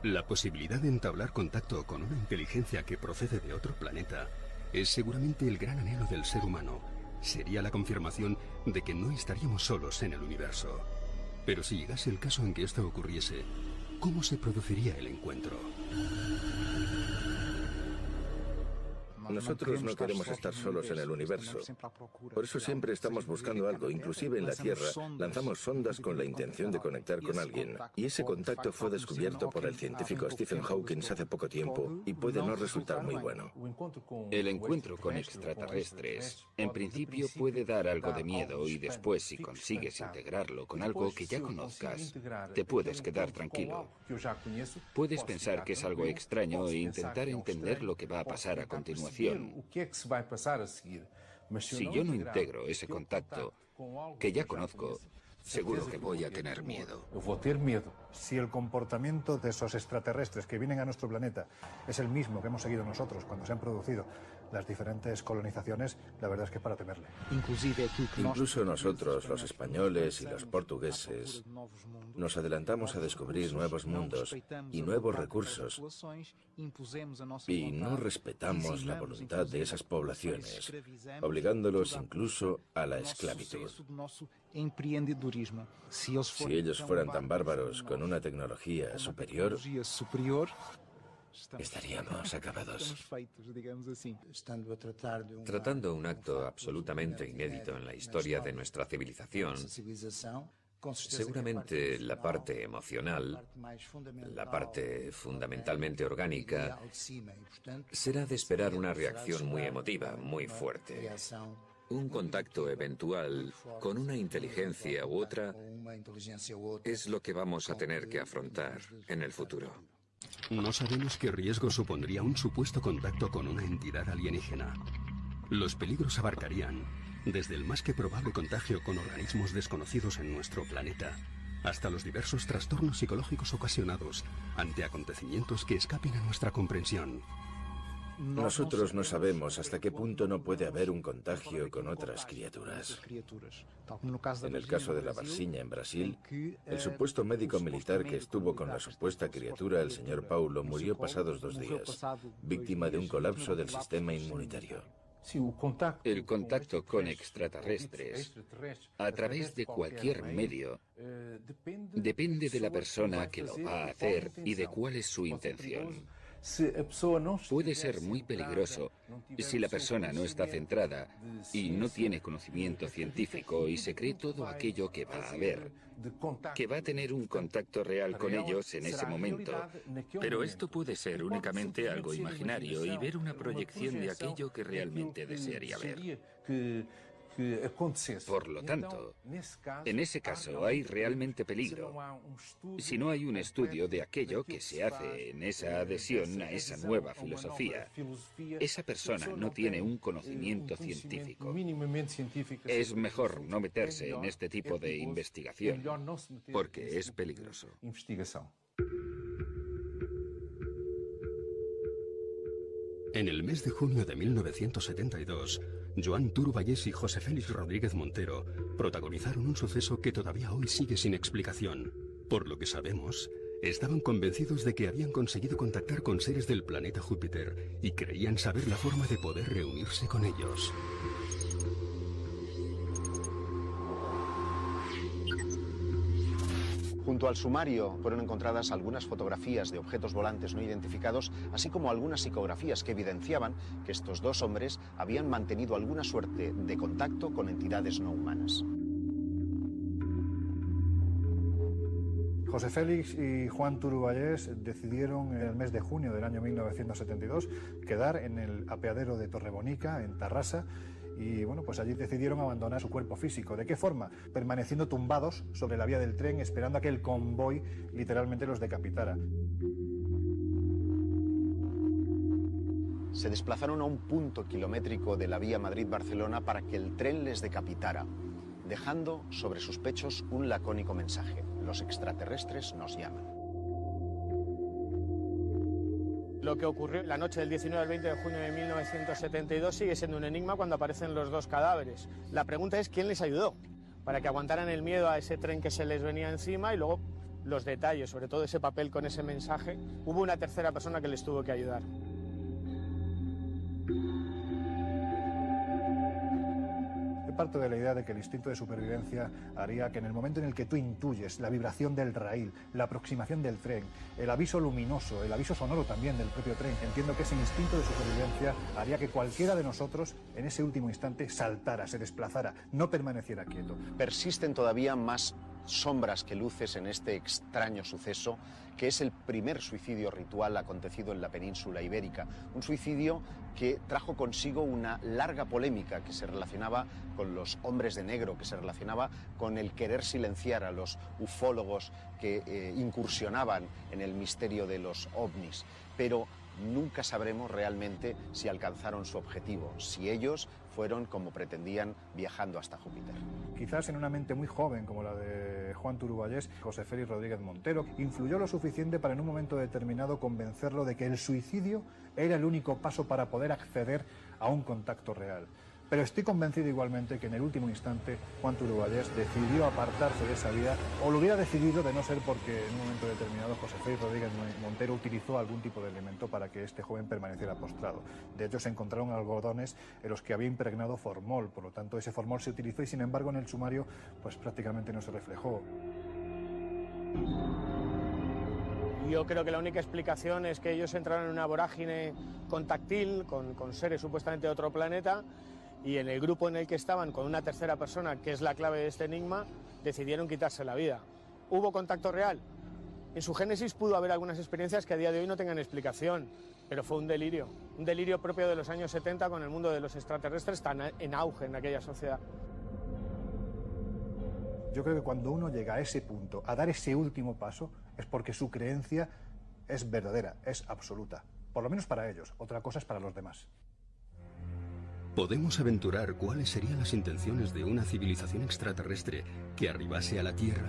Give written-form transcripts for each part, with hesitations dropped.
La posibilidad de entablar contacto con una inteligencia que procede de otro planeta es seguramente el gran anhelo del ser humano. Sería la confirmación de que no estaríamos solos en el universo. Pero si llegase el caso en que esto ocurriese, ¿cómo se produciría el encuentro? Nosotros no queremos estar solos en el universo. Por eso siempre estamos buscando algo. Inclusive en la Tierra lanzamos sondas con la intención de conectar con alguien. Y ese contacto fue descubierto por el científico Stephen Hawking hace poco tiempo y puede no resultar muy bueno. El encuentro con extraterrestres, en principio, puede dar algo de miedo y después, si consigues integrarlo con algo que ya conozcas, te puedes quedar tranquilo. Puedes pensar que es algo extraño e intentar entender lo que va a pasar a continuación. Si yo no integro ese contacto que ya conozco, seguro que voy a tener miedo. Si el comportamiento de esos extraterrestres que vienen a nuestro planeta es el mismo que hemos seguido nosotros cuando se han producido las diferentes colonizaciones, la verdad es que es para temerle. Incluso nosotros, los españoles y los portugueses, nos adelantamos a descubrir nuevos mundos y nuevos recursos y no respetamos la voluntad de esas poblaciones, obligándolos incluso a la esclavitud. Si ellos fueran tan bárbaros con una tecnología superior, estaríamos acabados. Tratando un acto absolutamente inédito en la historia de nuestra civilización, seguramente la parte emocional, la parte fundamentalmente orgánica, será de esperar una reacción muy emotiva, muy fuerte. Un contacto eventual con una inteligencia u otra es lo que vamos a tener que afrontar en el futuro. No sabemos qué riesgo supondría un supuesto contacto con una entidad alienígena. Los peligros abarcarían desde el más que probable contagio con organismos desconocidos en nuestro planeta, hasta los diversos trastornos psicológicos ocasionados ante acontecimientos que escapen a nuestra comprensión. Nosotros no sabemos hasta qué punto no puede haber un contagio con otras criaturas. En el caso de la Varginha en Brasil, el supuesto médico militar que estuvo con la supuesta criatura, el señor Paulo, murió pasados 2 días, víctima de un colapso del sistema inmunitario. El contacto con extraterrestres, a través de cualquier medio, depende de la persona que lo va a hacer y de cuál es su intención. Puede ser muy peligroso si la persona no está centrada y no tiene conocimiento científico y se cree todo aquello que va a ver, que va a tener un contacto real con ellos en ese momento. Pero esto puede ser únicamente algo imaginario y ver una proyección de aquello que realmente desearía ver. Por lo tanto, en ese caso hay realmente peligro. Si no hay un estudio de aquello que se hace en esa adhesión a esa nueva filosofía, esa persona no tiene un conocimiento científico. Es mejor no meterse en este tipo de investigación, porque es peligroso. En el mes de junio de 1972, Joan Turo Vallès y José Félix Rodríguez Montero protagonizaron un suceso que todavía hoy sigue sin explicación. Por lo que sabemos, estaban convencidos de que habían conseguido contactar con seres del planeta Júpiter y creían saber la forma de poder reunirse con ellos. Junto al sumario fueron encontradas algunas fotografías de objetos volantes no identificados, así como algunas psicografías que evidenciaban que estos 2 hombres habían mantenido alguna suerte de contacto con entidades no humanas. José Félix y Joan Turo Vallès decidieron en el mes de junio del año 1972 quedar en el apeadero de Torrebonica, en Tarrasa, y bueno, pues allí decidieron abandonar su cuerpo físico. ¿De qué forma? Permaneciendo tumbados sobre la vía del tren, esperando a que el convoy literalmente los decapitara. Se desplazaron a un punto kilométrico de la vía Madrid-Barcelona para que el tren les decapitara, dejando sobre sus pechos un lacónico mensaje: los extraterrestres nos llaman. Lo que ocurrió la noche del 19 al 20 de junio de 1972 sigue siendo un enigma cuando aparecen los 2 cadáveres. La pregunta es quién les ayudó para que aguantaran el miedo a ese tren que se les venía encima y luego los detalles, sobre todo ese papel con ese mensaje, hubo una tercera persona que les tuvo que ayudar. Parto de la idea de que el instinto de supervivencia haría que en el momento en el que tú intuyes la vibración del raíl, la aproximación del tren, el aviso luminoso, el aviso sonoro también del propio tren, entiendo que ese instinto de supervivencia haría que cualquiera de nosotros en ese último instante saltara, se desplazara, no permaneciera quieto. Persisten todavía más sombras que luces en este extraño suceso, que es el primer suicidio ritual acontecido en la península ibérica. Un suicidio que trajo consigo una larga polémica que se relacionaba con los hombres de negro, que se relacionaba con el querer silenciar a los ufólogos que incursionaban en el misterio de los ovnis. Pero nunca sabremos realmente si alcanzaron su objetivo, si ellos fueron, como pretendían, viajando hasta Júpiter. Quizás en una mente muy joven como la de Joan Turuballés, José Félix Rodríguez Montero, influyó lo suficiente para en un momento determinado convencerlo de que el suicidio era el único paso para poder acceder a un contacto real. Pero estoy convencido igualmente que en el último instante Joan Turuballés decidió apartarse de esa vida, o lo hubiera decidido de no ser porque en un momento determinado José Félix Rodríguez Montero utilizó algún tipo de elemento para que este joven permaneciera postrado. De hecho, se encontraron algodones en los que había impregnado formol, por lo tanto ese formol se utilizó y sin embargo en el sumario pues prácticamente no se reflejó. Yo creo que la única explicación es que ellos entraron en una vorágine contactil con seres supuestamente de otro planeta, y en el grupo en el que estaban, con una tercera persona, que es la clave de este enigma, decidieron quitarse la vida. ¿Hubo contacto real? En su génesis pudo haber algunas experiencias que a día de hoy no tengan explicación, pero fue un delirio propio de los años 70, con el mundo de los extraterrestres tan en auge en aquella sociedad. Yo creo que cuando uno llega a ese punto, a dar ese último paso, es porque su creencia es verdadera, es absoluta. Por lo menos para ellos, otra cosa es para los demás. ¿Podemos aventurar cuáles serían las intenciones de una civilización extraterrestre que arribase a la Tierra?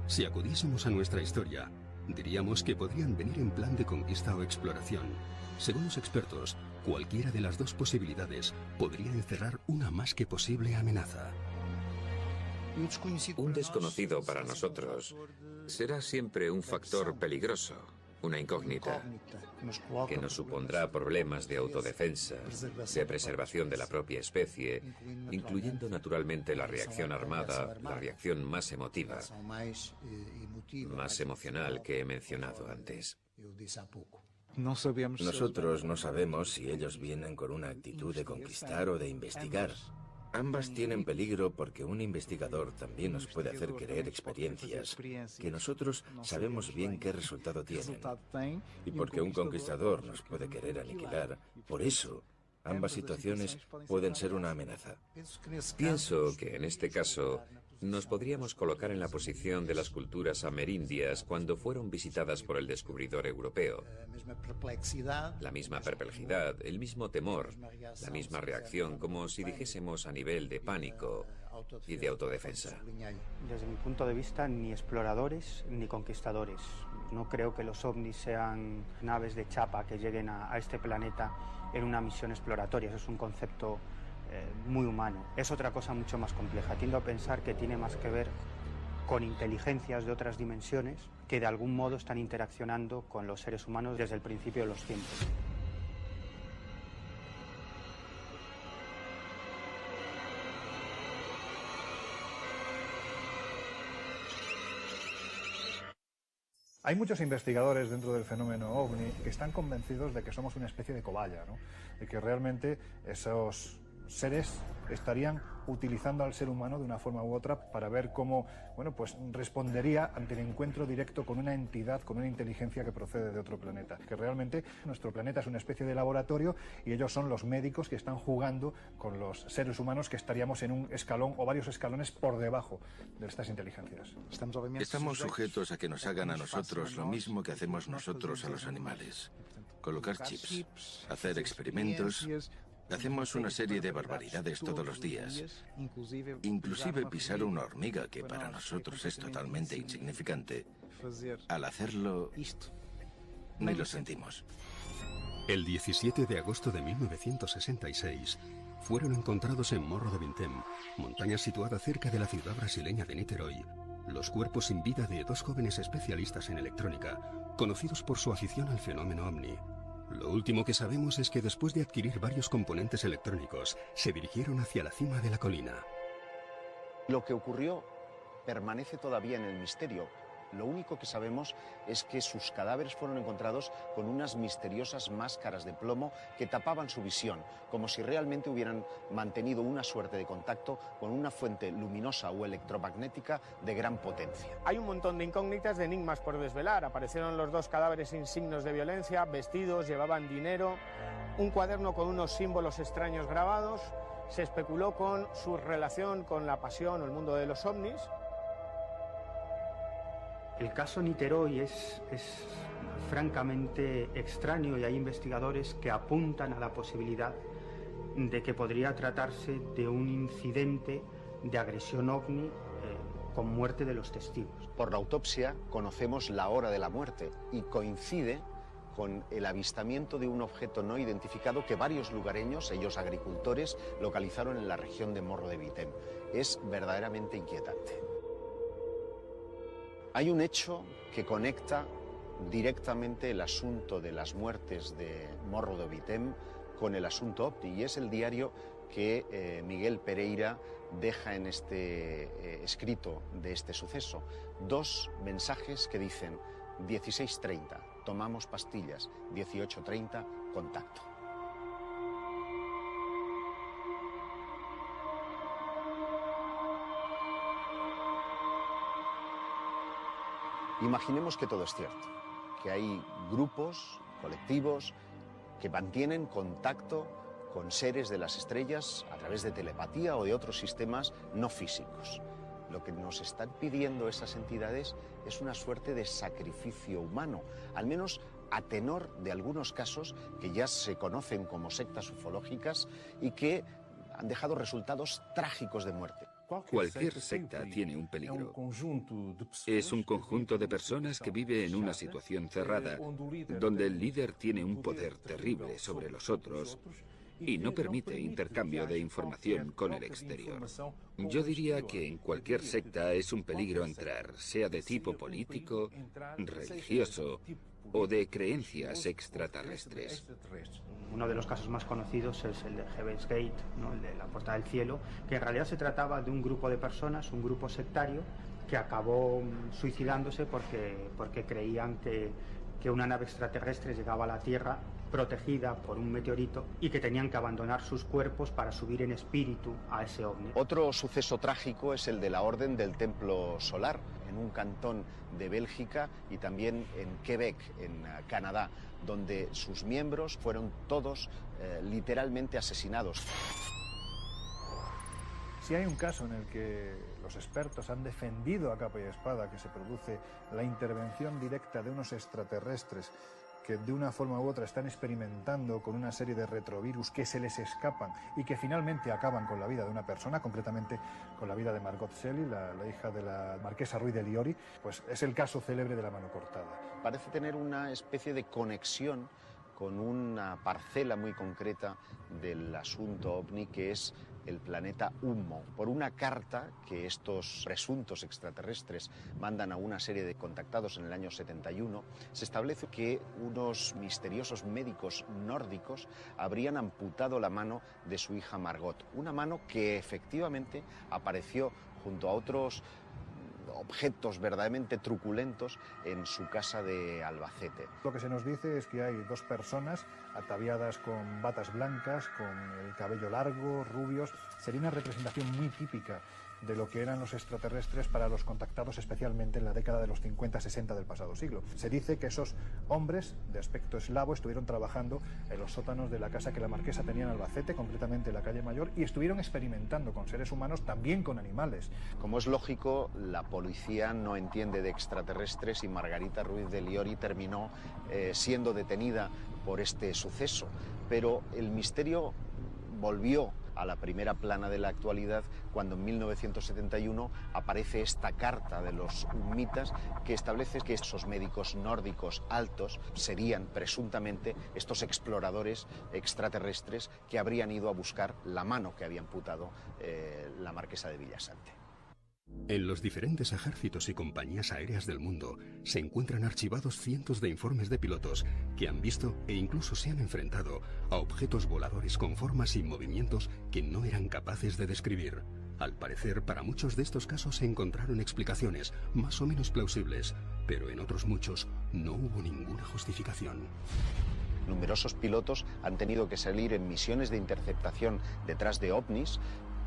Si acudiésemos a nuestra historia, diríamos que podrían venir en plan de conquista o exploración. Según los expertos, cualquiera de las dos posibilidades podría encerrar una más que posible amenaza. Un desconocido para nosotros será siempre un factor peligroso, una incógnita, que nos supondrá problemas de autodefensa, de preservación de la propia especie, incluyendo naturalmente la reacción armada, la reacción más emotiva, más emocional que he mencionado antes. Nosotros no sabemos si ellos vienen con una actitud de conquistar o de investigar. Ambas tienen peligro porque un investigador también nos puede hacer creer experiencias que nosotros sabemos bien qué resultado tienen. Y porque un conquistador nos puede querer aniquilar. Por eso, ambas situaciones pueden ser una amenaza. Pienso que en este caso nos podríamos colocar en la posición de las culturas amerindias cuando fueron visitadas por el descubridor europeo. La misma perplejidad, el mismo temor, la misma reacción, como si dijésemos a nivel de pánico y de autodefensa. Desde mi punto de vista, ni exploradores ni conquistadores. No creo que los ovnis sean naves de chapa que lleguen a este planeta en una misión exploratoria. Eso es un concepto muy humano. Es otra cosa mucho más compleja. Tiendo a pensar que tiene más que ver con inteligencias de otras dimensiones que de algún modo están interaccionando con los seres humanos desde el principio de los tiempos. Hay muchos investigadores dentro del fenómeno OVNI que están convencidos de que somos una especie de cobaya, ¿no? De que realmente esos seres estarían utilizando al ser humano de una forma u otra para ver cómo, bueno, pues respondería ante el encuentro directo con una entidad, con una inteligencia que procede de otro planeta. Que realmente nuestro planeta es una especie de laboratorio y ellos son los médicos que están jugando con los seres humanos que estaríamos en un escalón o varios escalones por debajo de estas inteligencias. Estamos sujetos a que nos hagan a nosotros lo mismo que hacemos nosotros a los animales. Colocar chips, hacer experimentos. Hacemos una serie de barbaridades todos los días, inclusive pisar una hormiga, que para nosotros es totalmente insignificante. Al hacerlo, ni lo sentimos. El 17 de agosto de 1966 fueron encontrados en Morro do Vintém, montaña situada cerca de la ciudad brasileña de Niterói, los cuerpos sin vida de dos jóvenes especialistas en electrónica, conocidos por su afición al fenómeno ovni. Lo último que sabemos es que después de adquirir varios componentes electrónicos, se dirigieron hacia la cima de la colina. Lo que ocurrió permanece todavía en el misterio. Lo único que sabemos es que sus cadáveres fueron encontrados con unas misteriosas máscaras de plomo que tapaban su visión, como si realmente hubieran mantenido una suerte de contacto con una fuente luminosa o electromagnética de gran potencia. Hay un montón de incógnitas, de enigmas por desvelar. Aparecieron los dos cadáveres sin signos de violencia, vestidos, llevaban dinero, un cuaderno con unos símbolos extraños grabados. Se especuló con su relación con la pasión o el mundo de los ovnis. El caso Niteroi es francamente extraño y hay investigadores que apuntan a la posibilidad de que podría tratarse de un incidente de agresión ovni con muerte de los testigos. Por la autopsia conocemos la hora de la muerte y coincide con el avistamiento de un objeto no identificado que varios lugareños, ellos agricultores, localizaron en la región de Morro de Vitem. Es verdaderamente inquietante. Hay un hecho que conecta directamente el asunto de las muertes de Morro de Vitem con el asunto OVNI, y es el diario que Miguel Pereira deja en este escrito de este suceso. Dos mensajes que dicen: 16:30, tomamos pastillas; 18:30, contacto. Imaginemos que todo es cierto, que hay grupos, colectivos, que mantienen contacto con seres de las estrellas a través de telepatía o de otros sistemas no físicos. Lo que nos están pidiendo esas entidades es una suerte de sacrificio humano, al menos a tenor de algunos casos que ya se conocen como sectas ufológicas y que han dejado resultados trágicos de muerte. Cualquier secta tiene un peligro. Es un conjunto de personas que vive en una situación cerrada, donde el líder tiene un poder terrible sobre los otros y no permite intercambio de información con el exterior. Yo diría que en cualquier secta es un peligro entrar, sea de tipo político, religioso o de creencias extraterrestres. Uno de los casos más conocidos es el de Heaven's Gate, ¿no? El de la Puerta del Cielo, que en realidad se trataba de un grupo de personas, un grupo sectario, que acabó suicidándose porque creían que una nave extraterrestre llegaba a la Tierra protegida por un meteorito y que tenían que abandonar sus cuerpos para subir en espíritu a ese ovni. Otro suceso trágico es el de la Orden del Templo Solar, en un cantón de Bélgica y también en Quebec, en Canadá, donde sus miembros fueron todos literalmente asesinados. Si hay un caso en el que los expertos han defendido a capa y espada que se produce la intervención directa de unos extraterrestres que de una forma u otra están experimentando con una serie de retrovirus que se les escapan y que finalmente acaban con la vida de una persona, concretamente con la vida de Margot Shelley, la hija de la marquesa Ruiz de Liori, pues es el caso célebre de la mano cortada. Parece tener una especie de conexión con una parcela muy concreta del asunto OVNI, que es el planeta Humo. Por una carta que estos presuntos extraterrestres mandan a una serie de contactados en el año 71, se establece que unos misteriosos médicos nórdicos habrían amputado la mano de su hija Margot. Una mano que efectivamente apareció junto a otros objetos verdaderamente truculentos en su casa de Albacete. Lo que se nos dice es que hay dos personas ataviadas con batas blancas, con el cabello largo, rubios. Sería una representación muy típica de lo que eran los extraterrestres para los contactados, especialmente en la década de los 50-60 del pasado siglo. Se dice que esos hombres de aspecto eslavo estuvieron trabajando en los sótanos de la casa que la marquesa tenía en Albacete, concretamente en la calle Mayor, y estuvieron experimentando con seres humanos, también con animales. Como es lógico, la policía no entiende de extraterrestres y Margarita Ruiz de Liori terminó siendo detenida por este suceso. Pero el misterio volvió a la primera plana de la actualidad cuando en 1971 aparece esta carta de los humitas que establece que esos médicos nórdicos altos serían presuntamente estos exploradores extraterrestres que habrían ido a buscar la mano que había amputado la marquesa de Villasante. En los diferentes ejércitos y compañías aéreas del mundo se encuentran archivados cientos de informes de pilotos que han visto e incluso se han enfrentado a objetos voladores con formas y movimientos que no eran capaces de describir. Al parecer, para muchos de estos casos se encontraron explicaciones más o menos plausibles, pero en otros muchos no hubo ninguna justificación. Numerosos pilotos han tenido que salir en misiones de interceptación detrás de ovnis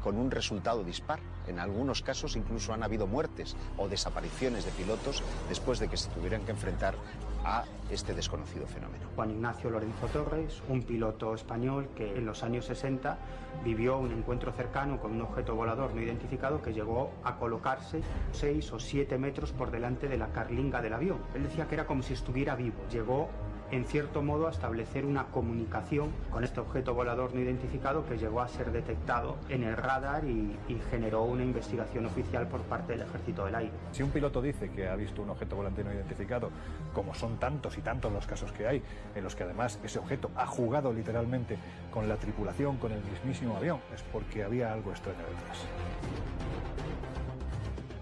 con un resultado dispar. En algunos casos incluso han habido muertes o desapariciones de pilotos después de que se tuvieran que enfrentar a este desconocido fenómeno. Juan Ignacio Lorenzo Torres, un piloto español que en los años 60 vivió un encuentro cercano con un objeto volador no identificado que llegó a colocarse 6 o 7 metros por delante de la carlinga del avión. Él decía que era como si estuviera vivo. Llegó en cierto modo a establecer una comunicación con este objeto volador no identificado que llegó a ser detectado en el radar y generó una investigación oficial por parte del Ejército del Aire. Si un piloto dice que ha visto un objeto volante no identificado, como son tantos y tantos los casos que hay, en los que además ese objeto ha jugado literalmente con la tripulación, con el mismísimo avión, es porque había algo extraño detrás.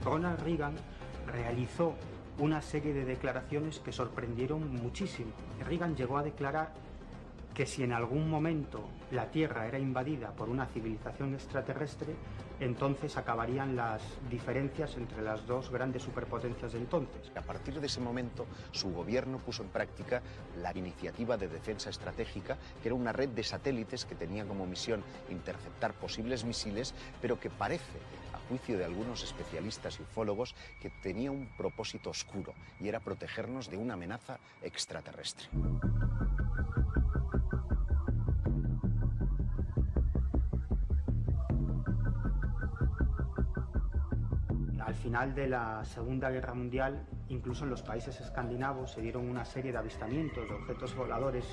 Ronald Reagan realizó una serie de declaraciones que sorprendieron muchísimo. Reagan llegó a declarar que si en algún momento la Tierra era invadida por una civilización extraterrestre, entonces acabarían las diferencias entre las dos grandes superpotencias de entonces. A partir de ese momento, su gobierno puso en práctica la iniciativa de defensa estratégica, que era una red de satélites que tenía como misión interceptar posibles misiles, pero que parece, a juicio de algunos especialistas y ufólogos, que tenía un propósito oscuro, y era protegernos de una amenaza extraterrestre. Al final de la Segunda Guerra Mundial, incluso en los países escandinavos se dieron una serie de avistamientos de objetos voladores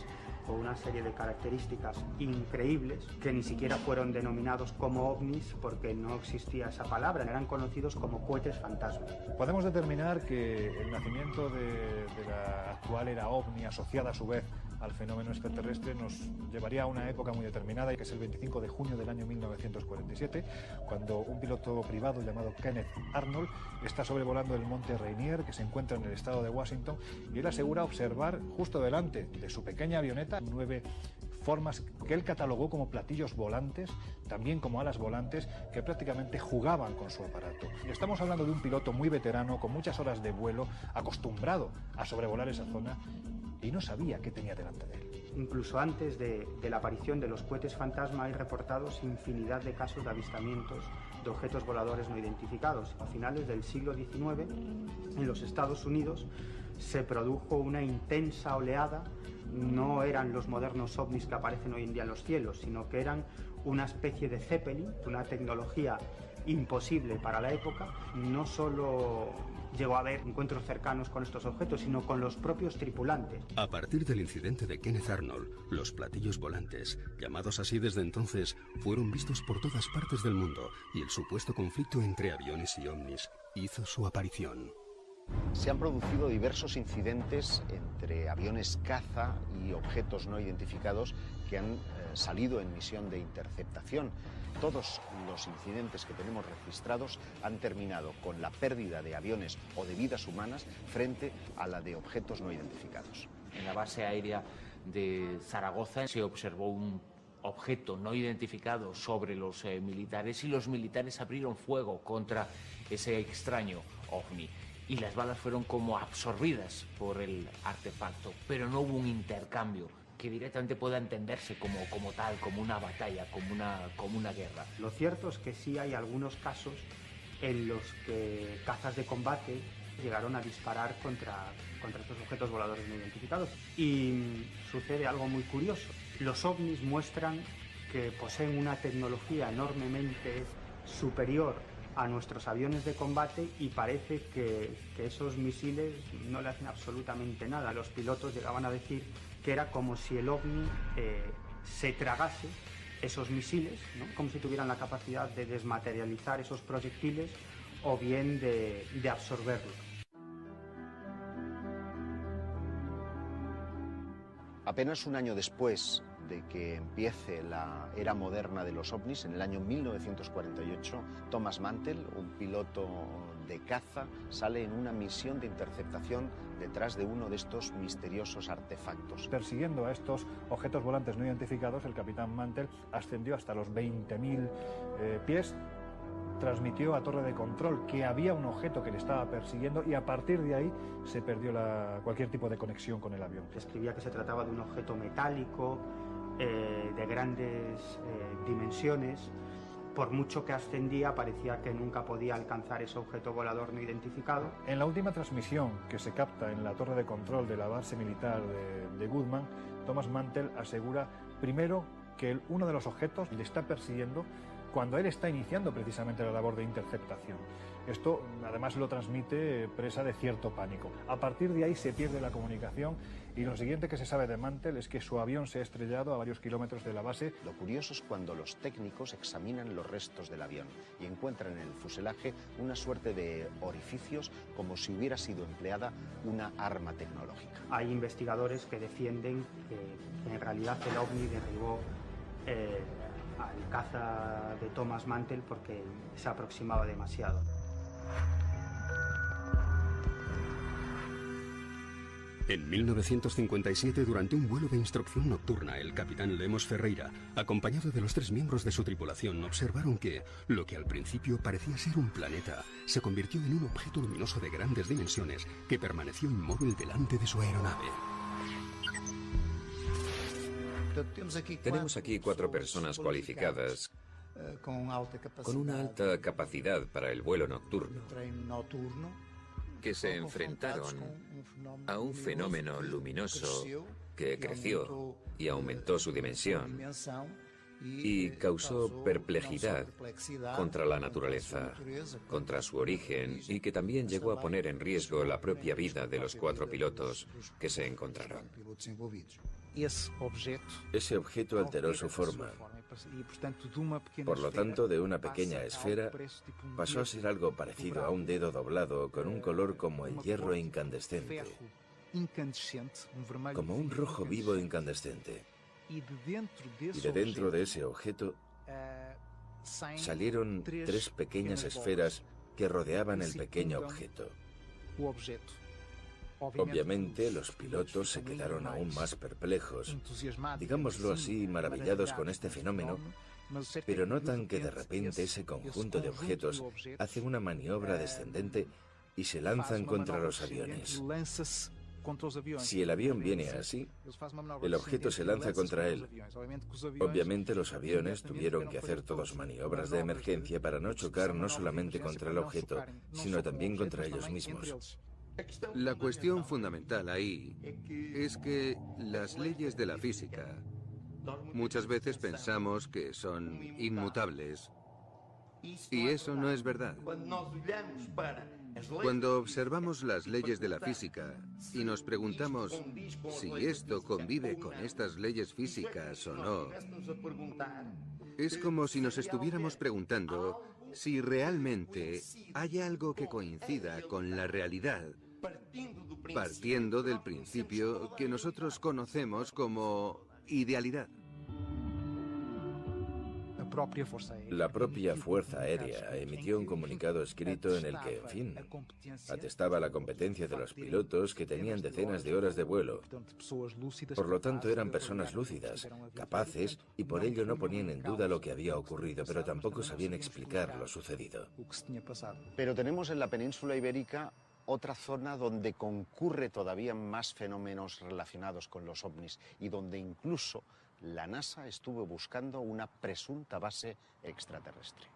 con una serie de características increíbles que ni siquiera fueron denominados como ovnis porque no existía esa palabra, eran conocidos como cohetes fantasma. Podemos determinar que el nacimiento de la actual era ovni, asociada a su vez al fenómeno extraterrestre, nos llevaría a una época muy determinada, que es el 25 de junio del año 1947, cuando un piloto privado llamado Kenneth Arnold está sobrevolando el monte Rainier, que se encuentra en el estado de Washington, y él asegura observar justo delante de su pequeña avioneta 9 formas que él catalogó como platillos volantes, también como alas volantes, que prácticamente jugaban con su aparato. Y estamos hablando de un piloto muy veterano, con muchas horas de vuelo, acostumbrado a sobrevolar esa zona, y no sabía qué tenía delante de él. Incluso antes de la aparición de los cohetes fantasma hay reportados infinidad de casos de avistamientos de objetos voladores no identificados. A finales del siglo XIX, en los Estados Unidos, se produjo una intensa oleada. No eran los modernos ovnis que aparecen hoy en día en los cielos, sino que eran una especie de Zeppelin, una tecnología imposible para la época. No solo llegó a haber encuentros cercanos con estos objetos, sino con los propios tripulantes. A partir del incidente de Kenneth Arnold, los platillos volantes, llamados así desde entonces, fueron vistos por todas partes del mundo y el supuesto conflicto entre aviones y ovnis hizo su aparición. Se han producido diversos incidentes entre aviones caza y objetos no identificados que han salido en misión de interceptación. Todos los incidentes que tenemos registrados han terminado con la pérdida de aviones o de vidas humanas frente a la de objetos no identificados. En la base aérea de Zaragoza se observó un objeto no identificado sobre los militares y los militares abrieron fuego contra ese extraño ovni. Y las balas fueron como absorbidas por el artefacto, pero no hubo un intercambio que directamente pueda entenderse como tal, como una batalla, como una guerra. Lo cierto es que sí hay algunos casos en los que cazas de combate llegaron a disparar contra estos objetos voladores no identificados. Y sucede algo muy curioso. Los ovnis muestran que poseen una tecnología enormemente superior a nuestros aviones de combate y parece que esos misiles no le hacen absolutamente nada. Los pilotos llegaban a decir que era como si el ovni se tragase esos misiles, ¿no? Como si tuvieran la capacidad de desmaterializar esos proyectiles o bien de absorberlos. Apenas un año después de que empiece la era moderna de los ovnis, en el año 1948, Thomas Mantell, un piloto de caza, sale en una misión de interceptación detrás de uno de estos misteriosos artefactos. Persiguiendo a estos objetos volantes no identificados, el capitán Mantell ascendió hasta los 20.000 pies, transmitió a torre de control que había un objeto que le estaba persiguiendo y a partir de ahí se perdió cualquier tipo de conexión con el avión. Describía que se trataba de un objeto metálico de grandes dimensiones. Por mucho que ascendía, parecía que nunca podía alcanzar ese objeto volador no identificado. En la última transmisión que se capta en la torre de control de la base militar de Goodman, Thomas Mantell asegura primero que uno de los objetos le está persiguiendo cuando él está iniciando precisamente la labor de interceptación. Esto además lo transmite presa de cierto pánico. A partir de ahí se pierde la comunicación y lo siguiente que se sabe de Mantell es que su avión se ha estrellado a varios kilómetros de la base. Lo curioso es cuando los técnicos examinan los restos del avión y encuentran en el fuselaje una suerte de orificios como si hubiera sido empleada una arma tecnológica. Hay investigadores que defienden que en realidad el ovni derribó al caza de Thomas Mantell porque se aproximaba demasiado. En 1957, durante un vuelo de instrucción nocturna, el capitán Lemos Ferreira, acompañado de los 3 miembros de su tripulación, observaron que lo que al principio parecía ser un planeta se convirtió en un objeto luminoso de grandes dimensiones que permaneció inmóvil delante de su aeronave. Tenemos aquí 4 personas cualificadas con una alta capacidad para el vuelo nocturno, que se enfrentaron a un fenómeno luminoso que creció y aumentó su dimensión y causó perplejidad contra la naturaleza, contra su origen, y que también llegó a poner en riesgo la propia vida de los 4 pilotos que se encontraron. Ese objeto alteró su forma. Por lo tanto, de una pequeña esfera pasó a ser algo parecido a un dedo doblado con un color como el hierro incandescente, como un rojo vivo incandescente. Y de dentro de ese objeto salieron 3 pequeñas esferas que rodeaban el pequeño objeto. Obviamente, los pilotos se quedaron aún más perplejos, digámoslo así, maravillados con este fenómeno, pero notan que de repente ese conjunto de objetos hace una maniobra descendente y se lanzan contra los aviones. Si el avión viene así, el objeto se lanza contra él. Obviamente los aviones tuvieron que hacer todos maniobras de emergencia para no chocar no solamente contra el objeto, sino también contra ellos mismos. La cuestión fundamental ahí es que las leyes de la física muchas veces pensamos que son inmutables y eso no es verdad. Cuando observamos las leyes de la física y nos preguntamos si esto convive con estas leyes físicas o no, es como si nos estuviéramos preguntando si realmente hay algo que coincida con la realidad, partiendo del principio que nosotros conocemos como idealidad. La propia Fuerza Aérea emitió un comunicado escrito en el que, en fin, atestaba la competencia de los pilotos que tenían decenas de horas de vuelo. Por lo tanto, eran personas lúcidas, capaces, y por ello no ponían en duda lo que había ocurrido, pero tampoco sabían explicar lo sucedido. Pero tenemos en la península ibérica otra zona donde concurre todavía más fenómenos relacionados con los ovnis y donde incluso la NASA estuvo buscando una presunta base extraterrestre.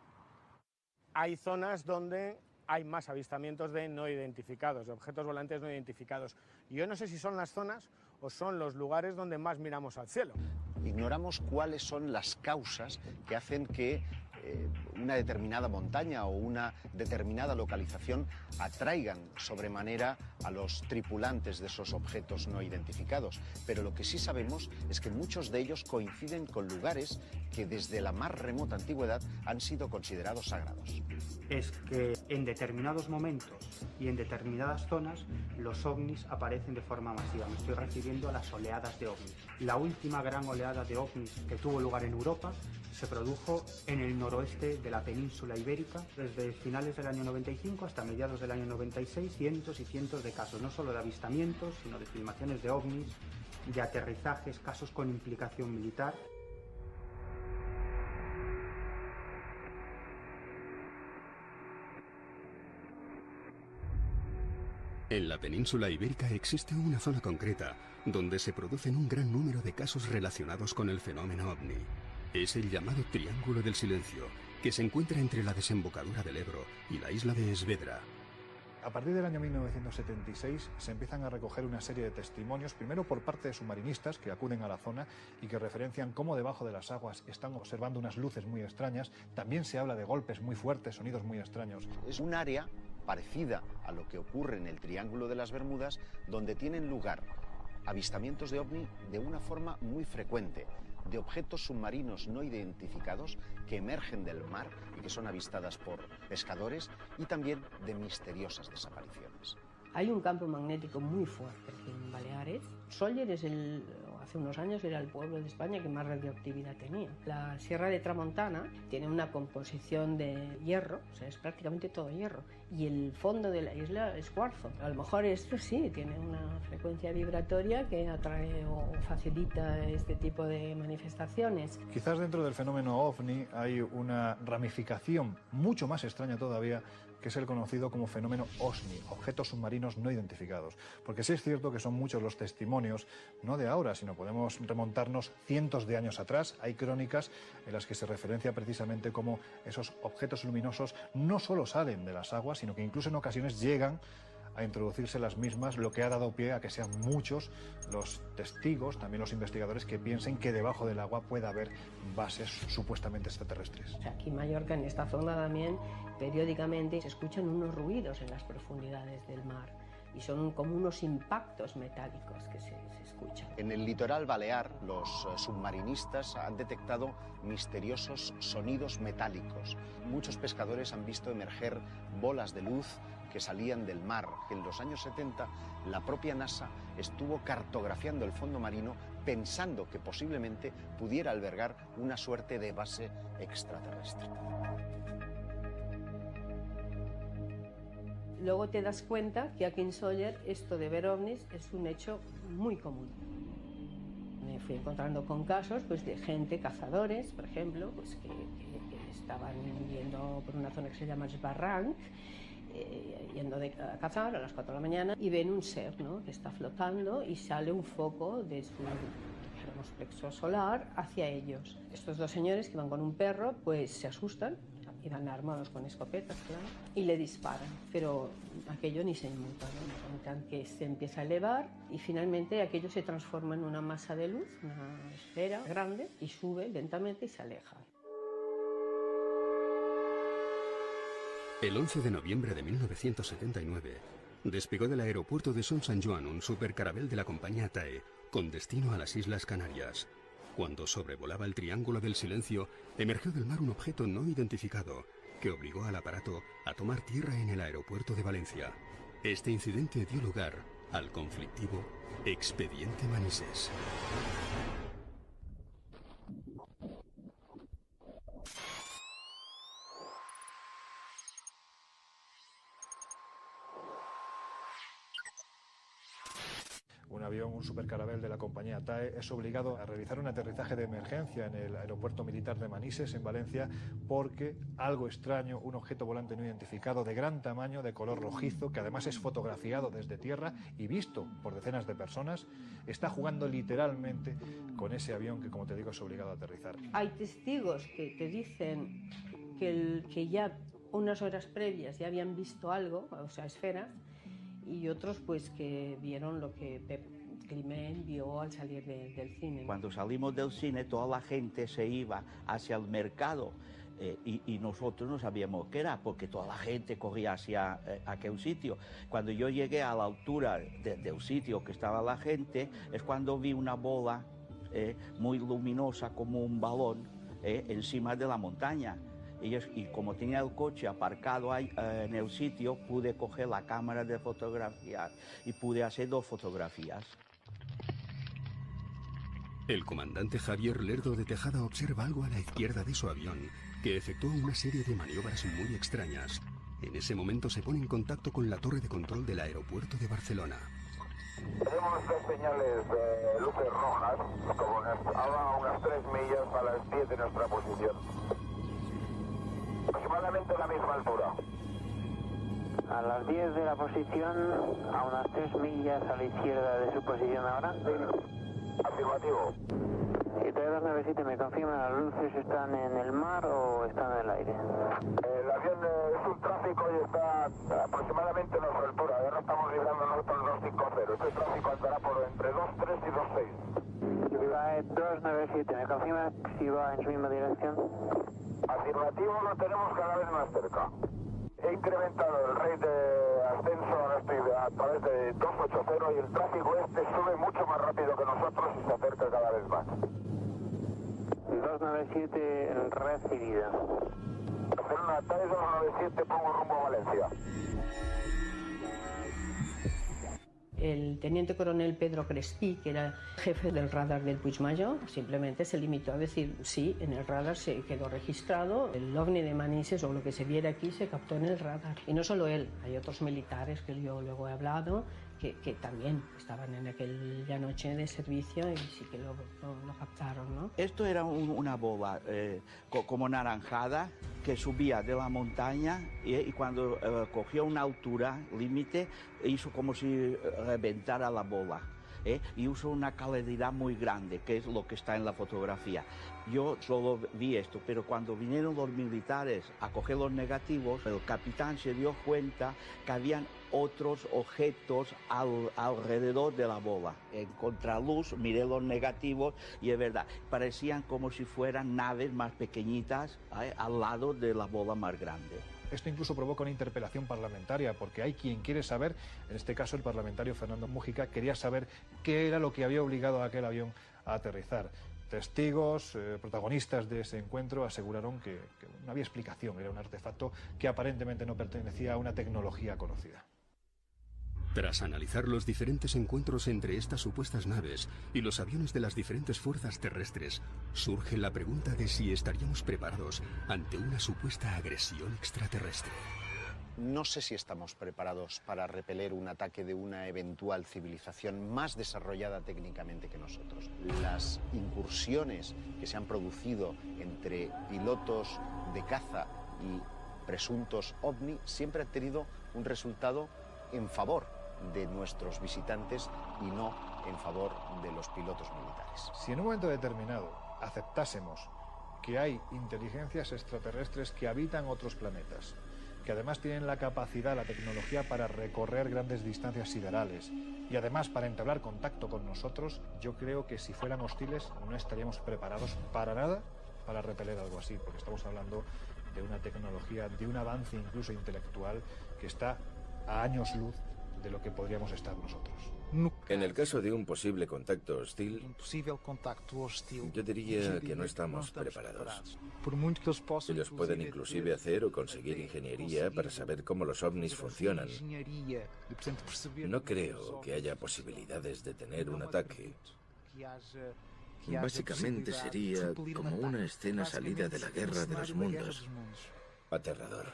Hay zonas donde hay más avistamientos de no identificados, de objetos volantes no identificados. Y yo no sé si son las zonas o son los lugares donde más miramos al cielo. Ignoramos cuáles son las causas que hacen que una determinada montaña o una determinada localización atraigan sobremanera a los tripulantes de esos objetos no identificados. Pero lo que sí sabemos es que muchos de ellos coinciden con lugares que desde la más remota antigüedad han sido considerados sagrados. es que en determinados momentos y en determinadas zonas los ovnis aparecen de forma masiva. Me estoy refiriendo a las oleadas de ovnis. La última gran oleada de ovnis que tuvo lugar en Europa se produjo en el noroeste de la península ibérica. Desde finales del año 95 hasta mediados del año 96, cientos y cientos de casos, no solo de avistamientos, sino de filmaciones de ovnis, de aterrizajes, casos con implicación militar. En la península ibérica existe una zona concreta donde se producen un gran número de casos relacionados con el fenómeno ovni. Es el llamado Triángulo del Silencio, que se encuentra entre la desembocadura del Ebro y la isla de Esvedra. A partir del año 1976 se empiezan a recoger una serie de testimonios, primero por parte de submarinistas que acuden a la zona y que referencian cómo debajo de las aguas están observando unas luces muy extrañas. También se habla de golpes muy fuertes, sonidos muy extraños. Es un área parecida a lo que ocurre en el Triángulo de las Bermudas, donde tienen lugar avistamientos de ovni de una forma muy frecuente, de objetos submarinos no identificados que emergen del mar y que son avistadas por pescadores, y también de misteriosas desapariciones. Hay un campo magnético muy fuerte aquí en Baleares. Sóller hace unos años era el pueblo de España que más radioactividad tenía. La Sierra de Tramontana tiene una composición de hierro, o sea, es prácticamente todo hierro, y el fondo de la isla es cuarzo. A lo mejor esto sí tiene una frecuencia vibratoria que atrae o facilita este tipo de manifestaciones. Quizás dentro del fenómeno OVNI hay una ramificación mucho más extraña todavía, que es el conocido como fenómeno OSNI, objetos submarinos no identificados. Porque sí es cierto que son muchos los testimonios, no de ahora, sino podemos remontarnos cientos de años atrás. Hay crónicas en las que se referencia precisamente cómo esos objetos luminosos no solo salen de las aguas, sino que incluso en ocasiones llegan a introducirse las mismas, lo que ha dado pie a que sean muchos los testigos, también los investigadores, que piensen que debajo del agua puede haber bases supuestamente extraterrestres. O sea, aquí en Mallorca, en esta zona también, periódicamente se escuchan unos ruidos en las profundidades del mar y son como unos impactos metálicos que se escuchan. En el litoral balear, los submarinistas han detectado misteriosos sonidos metálicos. Muchos pescadores han visto emerger bolas de luz que salían del mar. En los años 70, la propia NASA estuvo cartografiando el fondo marino pensando que posiblemente pudiera albergar una suerte de base extraterrestre. Luego te das cuenta que aquí en Sóller esto de ver ovnis es un hecho muy común. Me fui encontrando con casos pues, de gente, cazadores, por ejemplo, pues, que estaban yendo por una zona que se llama Esbarranc, yendo a cazar a las 4 de la mañana y ven un ser, ¿no?, que está flotando y sale un foco de su plexo solar hacia ellos. Estos dos señores que van con un perro pues se asustan, iban armados con escopetas, claro, y le disparan, pero aquello ni se inmuta, ¿no? Notan que se empieza a elevar y finalmente aquello se transforma en una masa de luz, una esfera grande, y sube lentamente y se aleja. El 11 de noviembre de 1979 despegó del aeropuerto de Son San Joan un supercarabel de la compañía TAE con destino a las Islas Canarias. Cuando sobrevolaba el Triángulo del Silencio, emergió del mar un objeto no identificado que obligó al aparato a tomar tierra en el aeropuerto de Valencia. Este incidente dio lugar al conflictivo Expediente Manises. Un avión, un supercarabel de la compañía TAE, es obligado a realizar un aterrizaje de emergencia en el aeropuerto militar de Manises, en Valencia, porque algo extraño, un objeto volante no identificado de gran tamaño, de color rojizo, que además es fotografiado desde tierra y visto por decenas de personas, está jugando literalmente con ese avión que, como te digo, es obligado a aterrizar. Hay testigos que te dicen que ya unas horas previas ya habían visto algo, o sea, esferas, y otros pues que vieron lo que Pep Climent vio al salir del cine. Cuando salimos del cine toda la gente se iba hacia el mercado y nosotros no sabíamos qué era porque toda la gente corría hacia aquel sitio. Cuando yo llegué a la altura del sitio que estaba la gente es cuando vi una bola muy luminosa como un balón encima de la montaña. Y como tenía el coche aparcado ahí, en el sitio, pude coger la cámara de fotografiar y pude hacer 2 fotografías. El comandante Javier Lerdo de Tejada observa algo a la izquierda de su avión, que efectúa una serie de maniobras muy extrañas. En ese momento se pone en contacto con la torre de control del aeropuerto de Barcelona. Tenemos 3 señales de luces rojas, como a unas 3 millas a las 10 de nuestra posición. Aproximadamente a la misma altura. A las 10 de la posición, a unas 3 millas a la izquierda de su posición ahora. Afirmativo. Y 3297, ¿me confirman las luces están en el mar o están en el aire? El avión es un tráfico y está aproximadamente a nuestra altura. Ahora estamos librando nosotros 250. Este tráfico andará por entre 23 y 26. Vivae 297, ¿me confirma si va en su misma dirección? Afirmativo, lo tenemos cada vez más cerca. He incrementado el rate de ascenso, ahora estoy a través de 280 y el tráfico sube mucho más rápido que nosotros y se acerca cada vez más. 297 recibida. Barcelona, TAE 297, pongo rumbo a Valencia. El teniente coronel Pedro Crespí, que era jefe del radar del Puigmayor, simplemente se limitó a decir sí, en el radar se quedó registrado, el ovni de Manises o lo que se viera aquí se captó en el radar. Y no solo él, hay otros militares que yo luego he hablado que también estaban en aquella noche de servicio y sí que lo captaron, ¿no? Esto era una bola como naranjada que subía de la montaña y cuando cogió una altura límite hizo como si reventara la bola. Y usó una claridad muy grande, que es lo que está en la fotografía. Yo solo vi esto, pero cuando vinieron los militares a coger los negativos, el capitán se dio cuenta que habían otros objetos alrededor de la bola. En contraluz miré los negativos y es verdad, parecían como si fueran naves más pequeñitas al lado de la bola más grande. Esto incluso provoca una interpelación parlamentaria, porque hay quien quiere saber, en este caso el parlamentario Fernando Mújica, quería saber qué era lo que había obligado a aquel avión a aterrizar. Testigos, protagonistas de ese encuentro aseguraron que no había explicación, era un artefacto que aparentemente no pertenecía a una tecnología conocida. Tras analizar los diferentes encuentros entre estas supuestas naves y los aviones de las diferentes fuerzas terrestres, surge la pregunta de si estaríamos preparados ante una supuesta agresión extraterrestre. No sé si estamos preparados para repeler un ataque de una eventual civilización más desarrollada técnicamente que nosotros. Las incursiones que se han producido entre pilotos de caza y presuntos ovni siempre han tenido un resultado en favor de nuestros visitantes y no en favor de los pilotos militares. Si en un momento determinado aceptásemos que hay inteligencias extraterrestres que habitan otros planetas, que además tienen la capacidad, la tecnología para recorrer grandes distancias siderales y además para entablar contacto con nosotros, yo creo que si fueran hostiles no estaríamos preparados para nada para repeler algo así, porque estamos hablando de una tecnología, de un avance incluso intelectual que está a años luz de lo que podríamos estar nosotros. En el caso de un posible contacto hostil, yo diría que no estamos preparados. Ellos pueden inclusive hacer o conseguir ingeniería para saber cómo los ovnis funcionan. No creo que haya posibilidades de tener un ataque. Básicamente sería como una escena salida de la Guerra de los Mundos. Aterrador.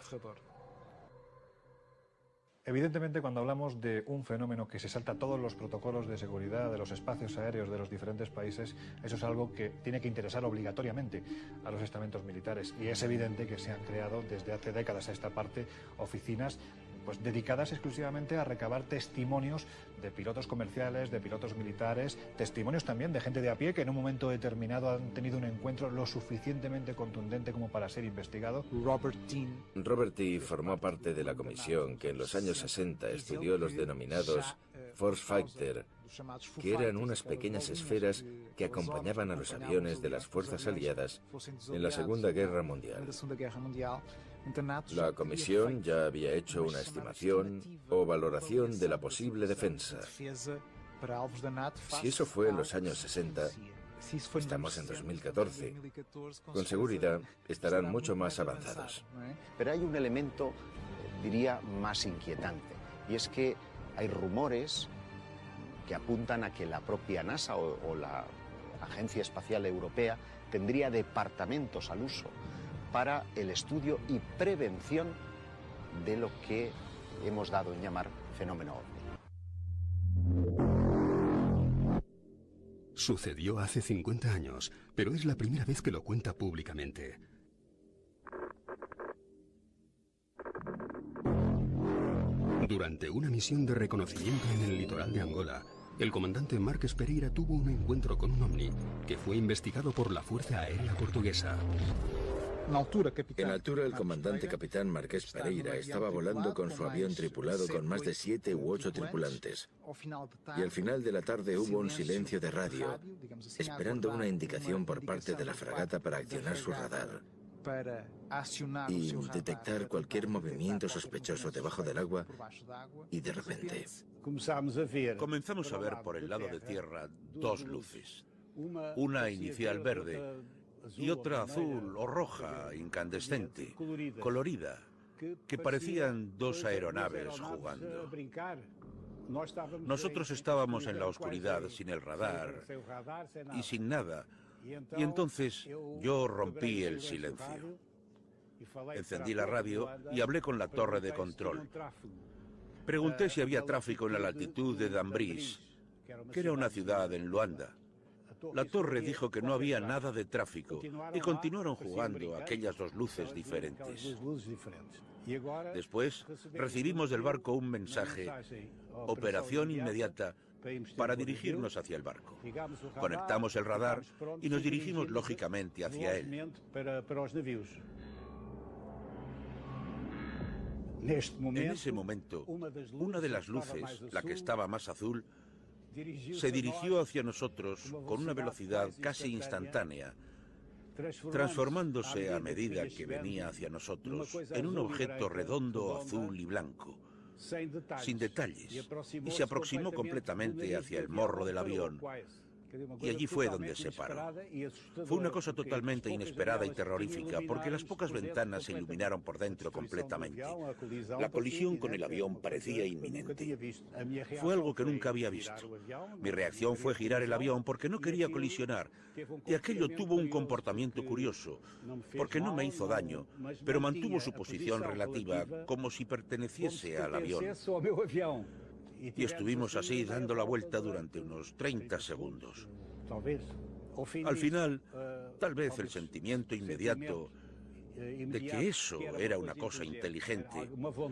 Evidentemente, cuando hablamos de un fenómeno que se salta todos los protocolos de seguridad de los espacios aéreos de los diferentes países, eso es algo que tiene que interesar obligatoriamente a los estamentos militares. Y es evidente que se han creado desde hace décadas a esta parte oficinas pues dedicadas exclusivamente a recabar testimonios de pilotos comerciales, de pilotos militares, testimonios también de gente de a pie que en un momento determinado han tenido un encuentro lo suficientemente contundente como para ser investigado. Robert T. formó parte de la comisión que en los años 60 estudió los denominados Force Fighter, que eran unas pequeñas esferas que acompañaban a los aviones de las fuerzas aliadas en la Segunda Guerra Mundial. La comisión ya había hecho una estimación o valoración de la posible defensa. Si eso fue en los años 60, Estamos en 2014. Con seguridad estarán mucho más avanzados. Pero hay un elemento, diría, más inquietante, y es que hay rumores que apuntan a que la propia NASA o la Agencia Espacial Europea tendría departamentos al uso para el estudio y prevención de lo que hemos dado en llamar fenómeno ovni. Sucedió hace 50 años, pero es la primera vez que lo cuenta públicamente. Durante una misión de reconocimiento en el litoral de Angola, el comandante Marques Pereira tuvo un encuentro con un ovni que fue investigado por la Fuerza Aérea Portuguesa. En la altura, el comandante capitán Marques Pereira estaba volando con su avión tripulado con más de 7 u 8 tripulantes. Y al final de la tarde hubo un silencio de radio, esperando una indicación por parte de la fragata para accionar su radar y detectar cualquier movimiento sospechoso debajo del agua, y de repente comenzamos a ver por el lado de tierra dos luces. Una inicial verde y otra azul o roja, incandescente, colorida, que parecían dos aeronaves jugando. Nosotros estábamos en la oscuridad, sin el radar y sin nada, y entonces yo rompí el silencio. Encendí la radio y hablé con la torre de control. Pregunté si había tráfico en la latitud de Dambrís, que era una ciudad en Luanda. La torre dijo que no había nada de tráfico y continuaron jugando aquellas dos luces diferentes. Después recibimos del barco un mensaje: operación inmediata, para dirigirnos hacia el barco. Conectamos el radar y nos dirigimos lógicamente hacia él. En ese momento, una de las luces, la que estaba más azul, se dirigió hacia nosotros con una velocidad casi instantánea, transformándose a medida que venía hacia nosotros en un objeto redondo, azul y blanco, sin detalles, y se aproximó completamente hacia el morro del avión. Y allí fue donde se paró. Fue una cosa totalmente inesperada y terrorífica, porque las pocas ventanas se iluminaron por dentro completamente. La colisión con el avión parecía inminente. Fue algo que nunca había visto. Mi reacción fue girar el avión porque no quería colisionar, y aquello tuvo un comportamiento curioso, porque no me hizo daño, pero mantuvo su posición relativa, como si perteneciese al avión. Y estuvimos así dando la vuelta durante unos 30 segundos. Al final, tal vez el sentimiento inmediato de que eso era una cosa inteligente,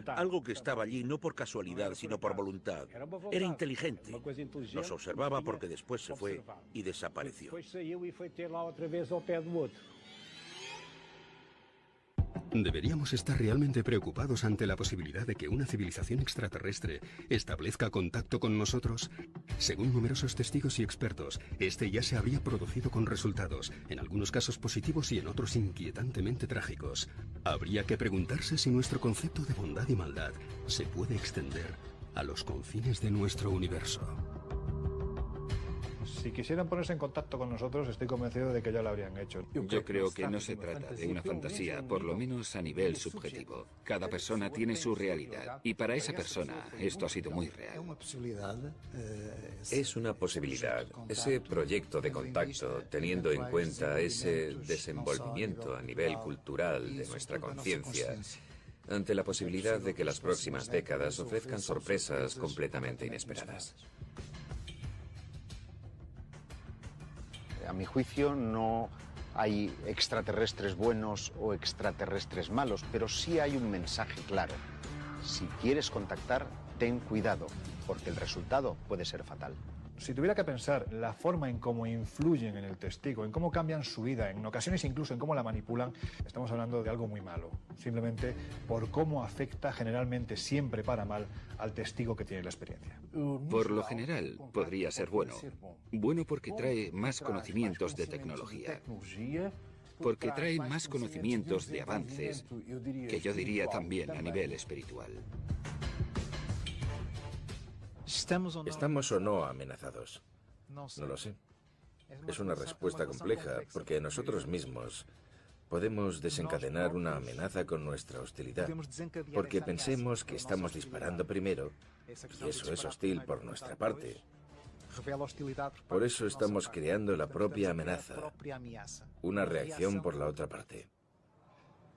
algo que estaba allí no por casualidad, sino por voluntad, era inteligente. Nos observaba porque después se fue y desapareció. Deberíamos estar realmente preocupados ante la posibilidad de que una civilización extraterrestre establezca contacto con nosotros. Según numerosos testigos y expertos, este ya se habría producido con resultados, en algunos casos positivos y en otros inquietantemente trágicos. Habría que preguntarse si nuestro concepto de bondad y maldad se puede extender a los confines de nuestro universo. Si quisieran ponerse en contacto con nosotros, estoy convencido de que ya lo habrían hecho. Yo creo que no se trata de una fantasía, por lo menos a nivel subjetivo. Cada persona tiene su realidad, y para esa persona esto ha sido muy real. Es una posibilidad. Ese proyecto de contacto, teniendo en cuenta ese desenvolvimiento a nivel cultural de nuestra conciencia, ante la posibilidad de que las próximas décadas ofrezcan sorpresas completamente inesperadas. A mi juicio no hay extraterrestres buenos o extraterrestres malos, pero sí hay un mensaje claro. Si quieres contactar, ten cuidado, porque el resultado puede ser fatal. Si tuviera que pensar la forma en cómo influyen en el testigo, en cómo cambian su vida, en ocasiones incluso en cómo la manipulan, estamos hablando de algo muy malo. Simplemente por cómo afecta generalmente siempre para mal al testigo que tiene la experiencia. Por lo general podría ser bueno. Bueno porque trae más conocimientos de tecnología. Porque trae más conocimientos de avances, que yo diría también a nivel espiritual. ¿Estamos o no amenazados? No lo sé. Es una respuesta compleja, porque nosotros mismos podemos desencadenar una amenaza con nuestra hostilidad, porque pensemos que estamos disparando primero, y eso es hostil por nuestra parte. Por eso estamos creando la propia amenaza, una reacción por la otra parte.